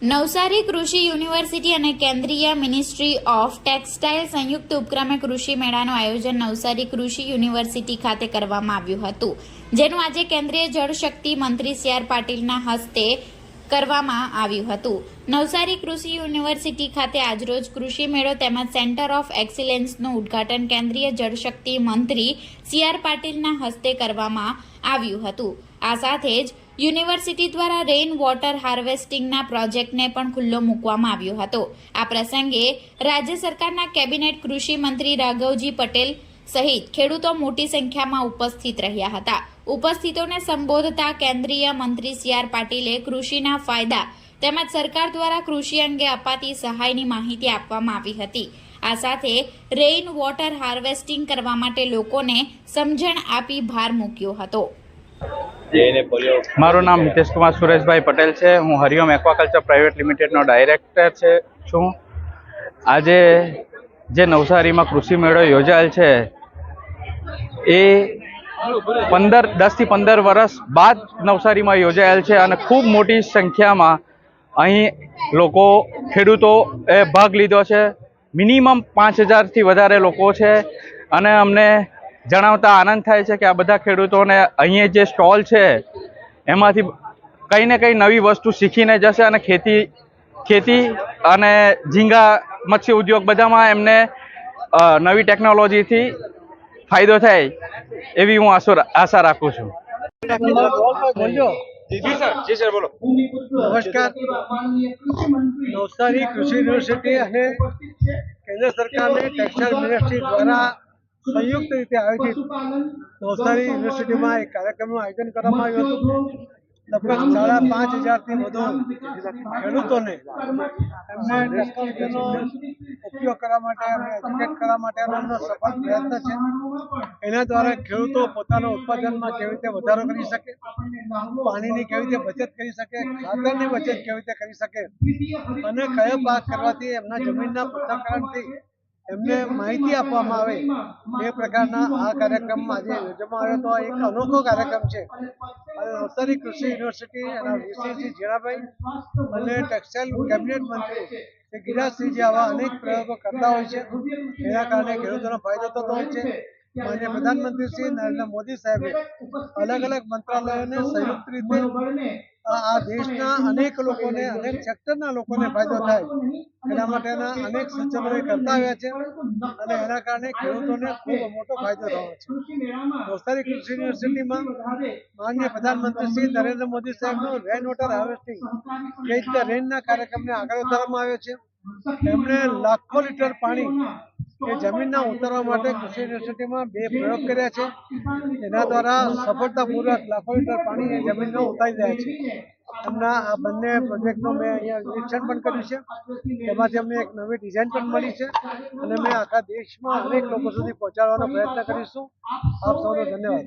નવસારી કૃષિ યુનિવર્સિટી અને કેન્દ્રીય મિનિસ્ટ્રી ઓફ ટેક્સટાઇલ સંયુક્ત ઉપક્રમે કૃષિ મેળાનું આયોજન નવસારી કૃષિ યુનિવર્સિટી ખાતે કરવામાં આવ્યું હતું, જેનું આજે કેન્દ્રીય જળશક્તિ મંત્રી સી.આર. પાટીલના હસ્તે કરવામાં આવ્યું હતું. નવસારી કૃષિ યુનિવર્સિટી ખાતે આજરોજ કૃષિ મેળો તેમજ સેન્ટર ઓફ એક્સિલન્સનું ઉદ્ઘાટન કેન્દ્રીય જળશક્તિ મંત્રી સી.આર. પાટીલના હસ્તે કરવામાં આવ્યું હતું. આ સાથે જ યુનિવર્સિટી દ્વારા રેઇન વોટર હાર્વેસ્ટિંગના પ્રોજેક્ટને પણ ખુલ્લો મૂકવામાં આવ્યો હતો. આ પ્રસંગે રાજ્ય સરકારના કેબિનેટ કૃષિ મંત્રી રાઘવજી પટેલ સહિત ખેડૂતો મોટી સંખ્યામાં ઉપસ્થિત રહ્યા હતા. ઉપસ્થિતોને સંબોધતા કેન્દ્રીય મંત્રી સી.આર. પાટીલે કૃષિના ફાયદા તેમજ સરકાર દ્વારા કૃષિ અંગે અપાતી સહાયની માહિતી આપવામાં આવી હતી. આ સાથે રેઇન વોટર હાર્વેસ્ટિંગ કરવા માટે લોકોને સમજણ આપી ભાર મૂક્યો હતો. મારું નામ હિતેશ કુમાર સુરેશભાઈ પટેલ છે. હું હરિઓમ એક્વાકલ્ચર પ્રાઇવેટ લિમિટેડનો ડાયરેક્ટર છું. આજે જે નવસારીમાં કૃષિ મેળો યોજાયેલ છે એ 10 થી 15 વર્ષ બાદ નવસારીમાં યોજાયેલ છે અને ખૂબ મોટી સંખ્યામાં અહીં લોકો ખેડૂતોએ ભાગ લીધો છે. મિનિમમ 5000થી વધારે લોકો છે અને અમને જણાવતા આનંદ થાય છે કે આ બધા ખેડૂતોને અહીંયા જે સ્ટોલ છે એમાંથી કંઈ ને કંઈ નવી વસ્તુ શીખીને જશે અને ખેતી અને ઝીંગા મત્સ્ય ઉદ્યોગ બધામાં એમને નવી ટેકનોલોજીથી ફાયદો થાય એવી હું આશા રાખું છું. જી સર બોલો. નમસ્કાર. નવસારી કૃષિ યુનિવર્સિટી અને કેન્દ્ર સરકારની ટેક્સટાઇલ મિનિસ્ટ્રી દ્વારા સંયુક્ત રીતે આયોજિત નવસારી યુનિવર્સિટીમાં એક કાર્યક્રમનું આયોજન કરવામાં આવ્યું હતું. લગભગ 5,500થી વધુ ખેડૂતોને એમને ટેકનોલોજીનો ઉપયોગ કરવા માટે અને એજ્યુકેટ કરવા માટેનો એમનો સફળ પ્રયત્ન છે. એના દ્વારા ખેડૂતો પોતાના ઉત્પાદનમાં કેવી રીતે વધારો કરી શકે, પાણીની કેવી રીતે બચત કરી શકે, ખાતરની બચત કેવી રીતે કરી શકે અને કયો પાક કરવાથી એમના જમીનના પૃથ્થકરણથી એમને માહિતી આપવામાં આવે એ પ્રકારના આ કાર્યક્રમમાં આજે યોજવામાં આવ્યો હતો. એક અનોખો કાર્યક્રમ છે. નવસારી કૃષિ યુનિવર્સિટી એના વીસી જીણાભાઈ અને ટેક્સટાઇલ કેબિનેટ મંત્રી શ્રી ગિરાજસિંહજી આવા અનેક પ્રયોગો કરતા હોય છે. એના કારણે ખેડૂતોનો ફાયદો થતો હોય છે. માનનીય પ્રધાનમંત્રી શ્રી નરેન્દ્ર મોદી સાહેબે અલગ અલગ મંત્રાલયોને સંયુક્ત રીતે આ દેશના અનેક લોકોને, અનેક સેક્ટરના લોકોને ફાયદો થાય એના માટેના અનેક સૂચનો કરતા આવ્યા છે અને એના કારણે ખેડૂતોને ખૂબ મોટો ફાયદો થયો છે. નવસારી કૃષિ યુનિવર્સિટીમાં માનનીય પ્રધાનમંત્રી શ્રી નરેન્દ્ર મોદી સાહેબનો રેઇન વોટર હાર્વેસ્ટિંગ એ રીતે રેઇનના કાર્યક્રમને આગળ વધારવામાં આવ્યો છે. એમણે લાખો લીટર પાણી એ જમીનના ઉતારવા માટે કૃષિ યુનિવર્સિટીમાં 2 પ્રયોગ કર્યા છે. એના દ્વારા સફળતાપૂર્વક લાખો લીટર પાણી એ જમીનનો ઉતારી રહ્યા છે. એમના આ બંને પ્રોજેક્ટનું મેં અહીંયા નિરીક્ષણ પણ કર્યું છે. એમાંથી અમને એક નવી ડિઝાઇન પણ મળી છે અને મેં આખા દેશમાં અનેક લોકો સુધી પહોંચાડવાનો પ્રયત્ન કરીશું. આપ સૌનો ધન્યવાદ.